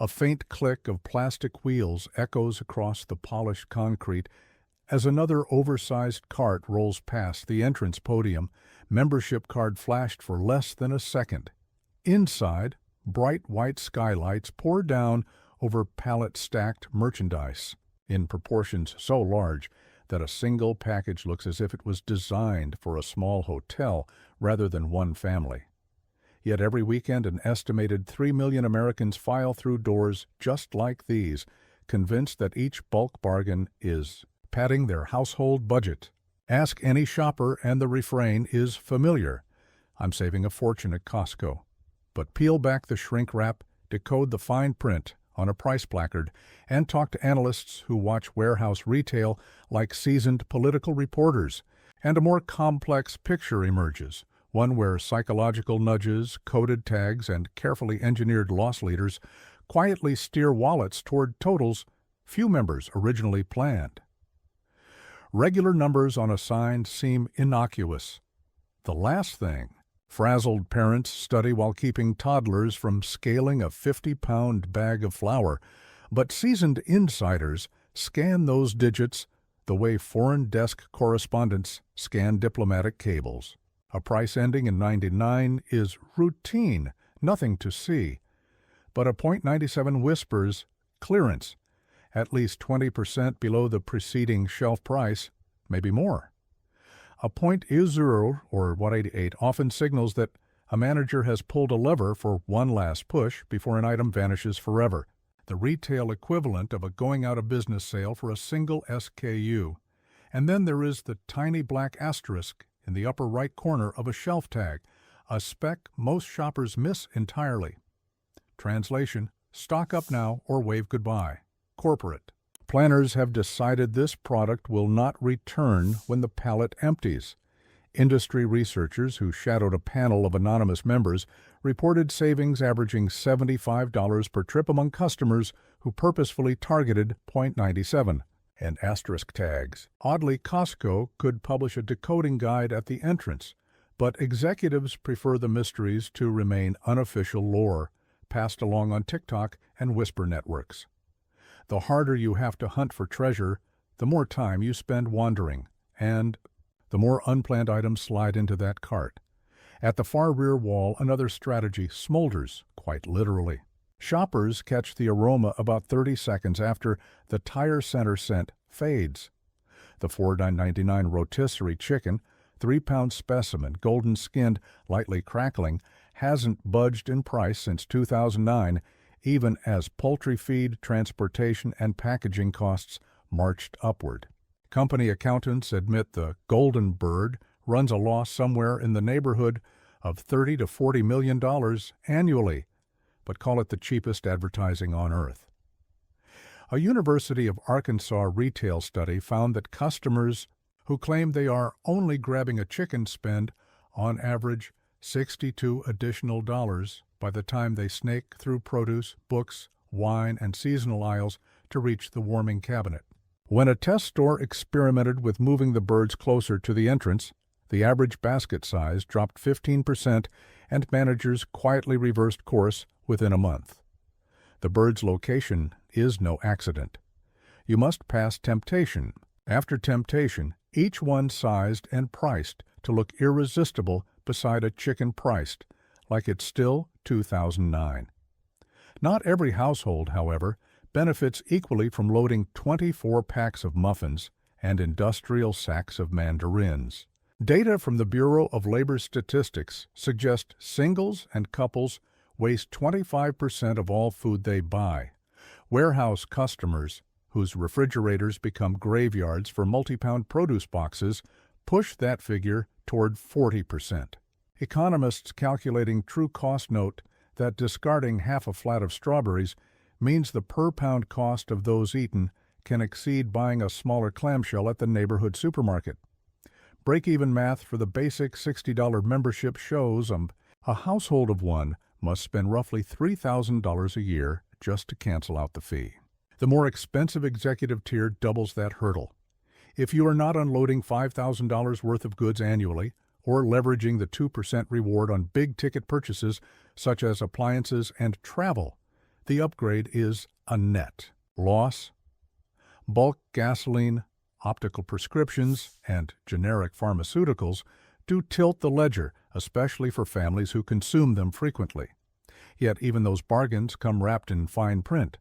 A faint click of plastic wheels echoes across the polished concrete as another oversized cart rolls past the entrance podium, membership card flashed for less than a second. Inside, bright white skylights pour down over pallet-stacked merchandise in proportions so large that a single package looks as if it was designed for a small hotel rather than one family. Yet every weekend an estimated 3 million Americans file through doors just like these, convinced that each bulk bargain is padding their household budget. Ask any shopper and the refrain is familiar. I'm saving a fortune at Costco. But peel back the shrink wrap, decode the fine print on a price placard, and talk to analysts who watch warehouse retail like seasoned political reporters, and a more complex picture emerges, one where psychological nudges, coded tags, and carefully engineered loss leaders quietly steer wallets toward totals few members originally planned. Regular numbers on a sign seem innocuous. The last thing frazzled parents study while keeping toddlers from scaling a 50-pound bag of flour, but seasoned insiders scan those digits the way foreign desk correspondents scan diplomatic cables. A price ending in 99 is routine, nothing to see. But a .97 whispers clearance, at least 20% below the preceding shelf price, maybe more. A .00 or 188 often signals that a manager has pulled a lever for one last push before an item vanishes forever, the retail equivalent of a going-out-of-business sale for a single SKU. And then there is the tiny black asterisk in the upper right corner of a shelf tag, a speck most shoppers miss entirely. Translation: stock up now or wave goodbye. Corporate. Planners have decided this product will not return when the pallet empties. Industry researchers who shadowed a panel of anonymous members reported savings averaging $75 per trip among customers who purposefully targeted .97 and asterisk tags. Oddly, Costco could publish a decoding guide at the entrance, but executives prefer the mysteries to remain unofficial lore, passed along on TikTok and whisper networks. The harder you have to hunt for treasure, the more time you spend wandering, and the more unplanned items slide into that cart. At the far rear wall, another strategy smolders, quite literally. Shoppers catch the aroma about 30 seconds after the tire center scent fades. The $4.99 rotisserie chicken, 3-pound specimen, golden-skinned, lightly crackling, hasn't budged in price since 2009, even as poultry feed, transportation, and packaging costs marched upward. Company accountants admit the golden bird runs a loss somewhere in the neighborhood of $30 to $40 million annually, but call it the cheapest advertising on earth. A University of Arkansas retail study found that customers who claim they are only grabbing a chicken spend, on average, $62 additional by the time they snake through produce, books, wine, and seasonal aisles to reach the warming cabinet. When a test store experimented with moving the birds closer to the entrance, the average basket size dropped 15% and managers quietly reversed course within a month. The bird's location is no accident. You must pass temptation. After temptation, each one sized and priced to look irresistible beside a chicken priced, like it's still 2009. Not every household, however, benefits equally from loading 24 packs of muffins and industrial sacks of mandarins. Data from the Bureau of Labor Statistics suggest singles and couples waste 25% of all food they buy. Warehouse customers, whose refrigerators become graveyards for multi-pound produce boxes, push that figure toward 40%. Economists calculating true cost note that discarding half a flat of strawberries means the per-pound cost of those eaten can exceed buying a smaller clamshell at the neighborhood supermarket. Break-even math for the basic $60 membership shows a household of one must spend roughly $3,000 a year just to cancel out the fee. The more expensive executive tier doubles that hurdle. If you are not unloading $5,000 worth of goods annually, or leveraging the 2% reward on big-ticket purchases such as appliances and travel, The upgrade is a net loss. Bulk gasoline, optical prescriptions, and generic pharmaceuticals do tilt the ledger, especially for families who consume them frequently. Yet even those bargains come wrapped in fine print.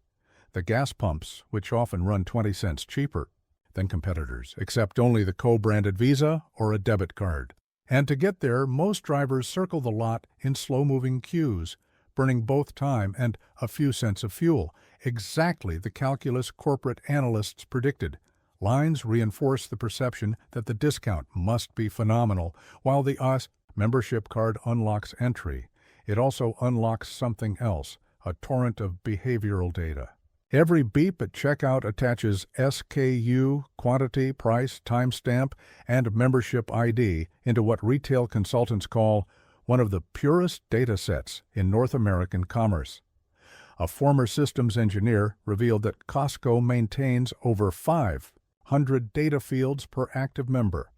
The gas pumps, which often run 20 cents cheaper than competitors, accept only the co-branded Visa or a debit card. And to get there, most drivers circle the lot in slow-moving queues, burning both time and a few cents of fuel, exactly the calculus corporate analysts predicted. Lines reinforce the perception that the discount must be phenomenal, while the US membership card unlocks entry. It also unlocks something else, a torrent of behavioral data. Every beep at checkout attaches SKU, quantity, price, timestamp, and membership ID into what retail consultants call one of the purest data sets in North American commerce. A former systems engineer revealed that Costco maintains over 500 data fields per active member.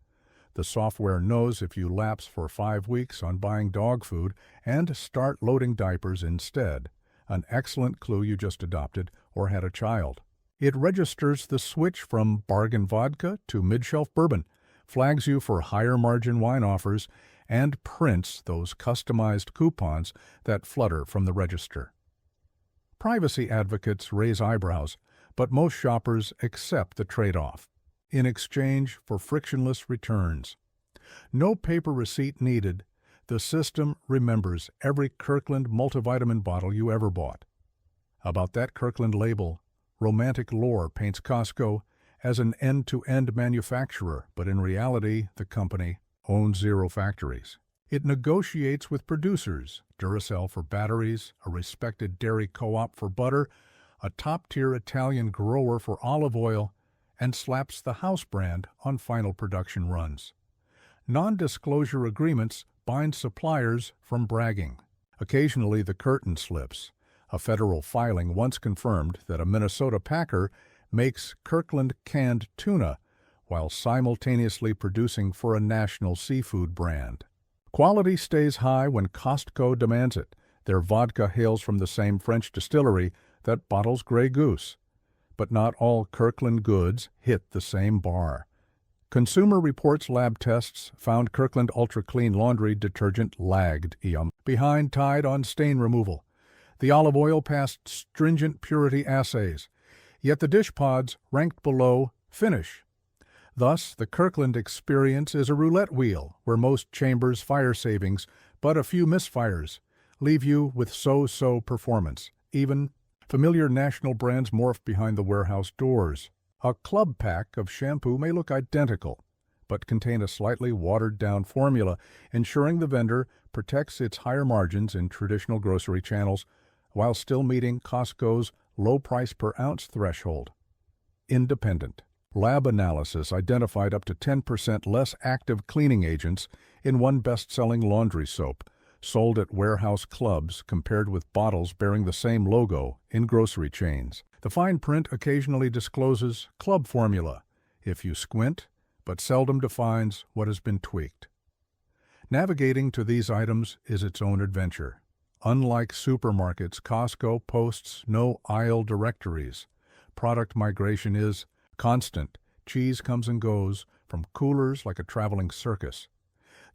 The software knows if you lapse for 5 weeks on buying dog food and start loading diapers instead, an excellent clue you just adopted or had a child. It registers the switch from bargain vodka to mid-shelf bourbon, flags you for higher margin wine offers, and prints those customized coupons that flutter from the register. Privacy advocates raise eyebrows, but most shoppers accept the trade-off in exchange for frictionless returns. No paper receipt needed. The system remembers every Kirkland multivitamin bottle you ever bought. About that Kirkland label, romantic lore paints Costco as an end-to-end manufacturer, but in reality, the company owns 0 factories. It negotiates with producers, Duracell for batteries, a respected dairy co-op for butter, a top-tier Italian grower for olive oil, and slaps the house brand on final production runs. Non-disclosure agreements bind suppliers from bragging. Occasionally the curtain slips. A federal filing once confirmed that a Minnesota packer makes Kirkland canned tuna while simultaneously producing for a national seafood brand. Quality stays high when Costco demands it. Their vodka hails from the same French distillery that bottles Grey Goose. But not all Kirkland goods hit the same bar. Consumer Reports lab tests found Kirkland Ultra Clean laundry detergent lagged behind Tide on stain removal. The olive oil passed stringent purity assays, yet the dish pods ranked below Finish. Thus, the Kirkland experience is a roulette wheel where most chambers fire savings, but a few misfires leave you with so-so performance. Even familiar national brands morph behind the warehouse doors. A club pack of shampoo may look identical, but contain a slightly watered-down formula, ensuring the vendor protects its higher margins in traditional grocery channels while still meeting Costco's low price per ounce threshold. Independent. Lab analysis identified up to 10% less active cleaning agents in one best-selling laundry soap, sold at warehouse clubs compared with bottles bearing the same logo in grocery chains. The fine print occasionally discloses club formula, if you squint, but seldom defines what has been tweaked. Navigating to these items is its own adventure. Unlike supermarkets, Costco posts no aisle directories. Product migration is constant. Cheese comes and goes from coolers like a traveling circus.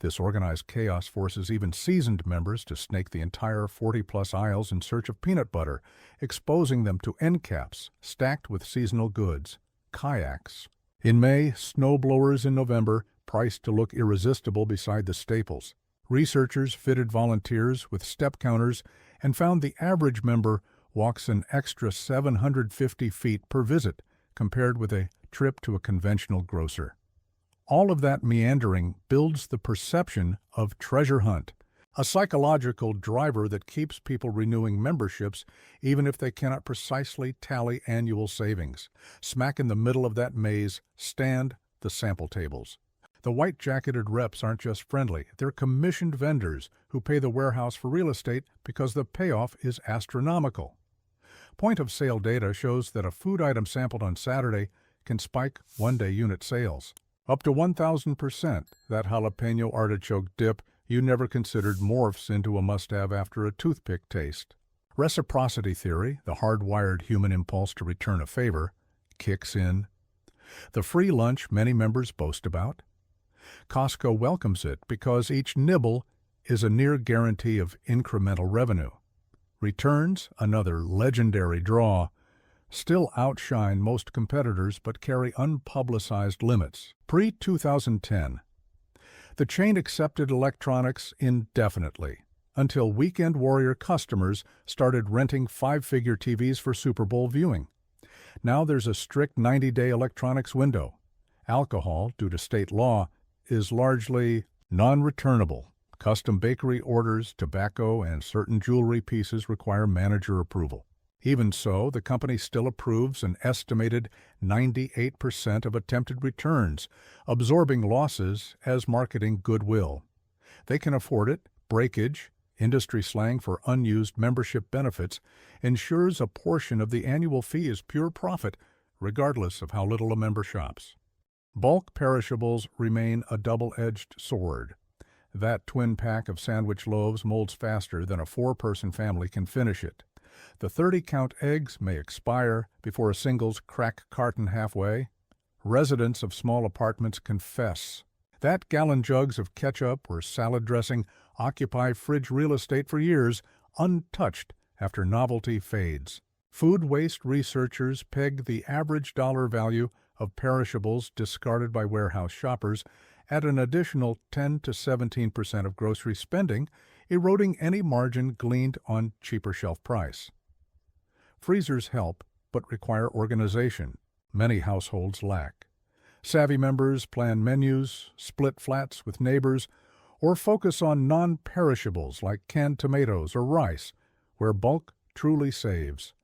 This organized chaos forces even seasoned members to snake the entire 40-plus aisles in search of peanut butter, exposing them to end caps stacked with seasonal goods, kayaks. In May, snowblowers in November, priced to look irresistible beside the staples. Researchers fitted volunteers with step counters and found the average member walks an extra 750 feet per visit, compared with a trip to a conventional grocer. All of that meandering builds the perception of treasure hunt, a psychological driver that keeps people renewing memberships even if they cannot precisely tally annual savings. Smack in the middle of that maze stand the sample tables. The white-jacketed reps aren't just friendly, they're commissioned vendors who pay the warehouse for real estate because the payoff is astronomical. Point-of-sale data shows that a food item sampled on Saturday can spike one-day unit sales. Up to 1,000%, that jalapeno artichoke dip you never considered morphs into a must-have after a toothpick taste. Reciprocity theory, the hardwired human impulse to return a favor, kicks in. The free lunch many members boast about. Costco welcomes it because each nibble is a near guarantee of incremental revenue. Returns, another legendary draw, still outshine most competitors but carry unpublicized limits. Pre-2010, the chain accepted electronics indefinitely until weekend warrior customers started renting five-figure TVs for Super Bowl viewing. Now there's a strict 90-day electronics window. Alcohol, due to state law, is largely non-returnable. Custom bakery orders, tobacco, and certain jewelry pieces require manager approval. Even so, the company still approves an estimated 98% of attempted returns, absorbing losses as marketing goodwill. They can afford it. Breakage, industry slang for unused membership benefits, ensures a portion of the annual fee is pure profit, regardless of how little a member shops. Bulk perishables remain a double-edged sword. That twin pack of sandwich loaves molds faster than a four-person family can finish it. The 30-count eggs may expire before a singles crack carton halfway. Residents of small apartments confess that gallon jugs of ketchup or salad dressing occupy fridge real estate for years, untouched after novelty fades. Food waste researchers peg the average dollar value of perishables discarded by warehouse shoppers at an additional 10 to 17% of grocery spending, eroding any margin gleaned on cheaper shelf price. Freezers help, but require organization. Many households lack. Savvy members plan menus, split flats with neighbors, or focus on non-perishables like canned tomatoes or rice, where bulk truly saves.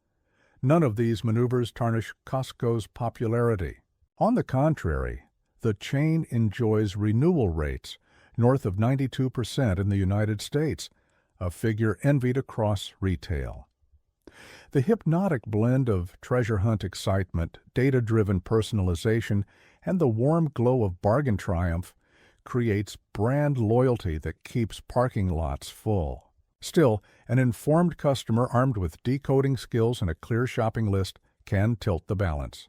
None of these maneuvers tarnish Costco's popularity. On the contrary, the chain enjoys renewal rates north of 92% in the United States, a figure envied across retail. The hypnotic blend of treasure hunt excitement, data-driven personalization, and the warm glow of bargain triumph creates brand loyalty that keeps parking lots full. Still, an informed customer armed with decoding skills and a clear shopping list can tilt the balance.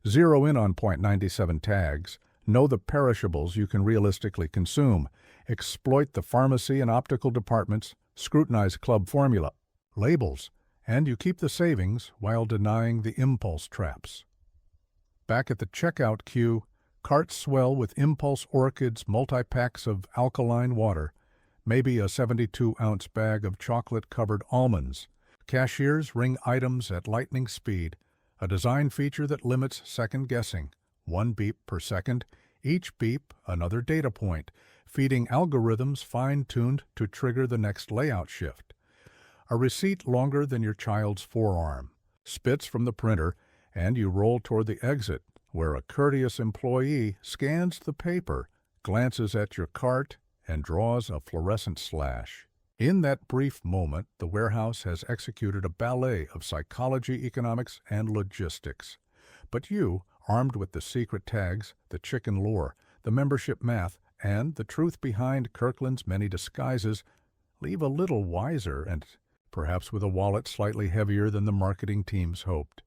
Zero in on .97 tags, know the perishables you can realistically consume, exploit the pharmacy and optical departments, scrutinize club formula, labels, and you keep the savings while denying the impulse traps. Back at the checkout queue, carts swell with impulse orchids, multi-packs of alkaline water, maybe a 72-ounce bag of chocolate-covered almonds. Cashiers ring items at lightning speed, a design feature that limits second-guessing. 1 beep per second, each beep another data point, feeding algorithms fine-tuned to trigger the next layout shift. A receipt longer than your child's forearm spits from the printer, and you roll toward the exit, where a courteous employee scans the paper, glances at your cart, and draws a fluorescent slash. In that brief moment, the warehouse has executed a ballet of psychology, economics, and logistics. But you, armed with the secret tags, the chicken lore, the membership math, and the truth behind Kirkland's many disguises, leave a little wiser and perhaps with a wallet slightly heavier than the marketing teams hoped.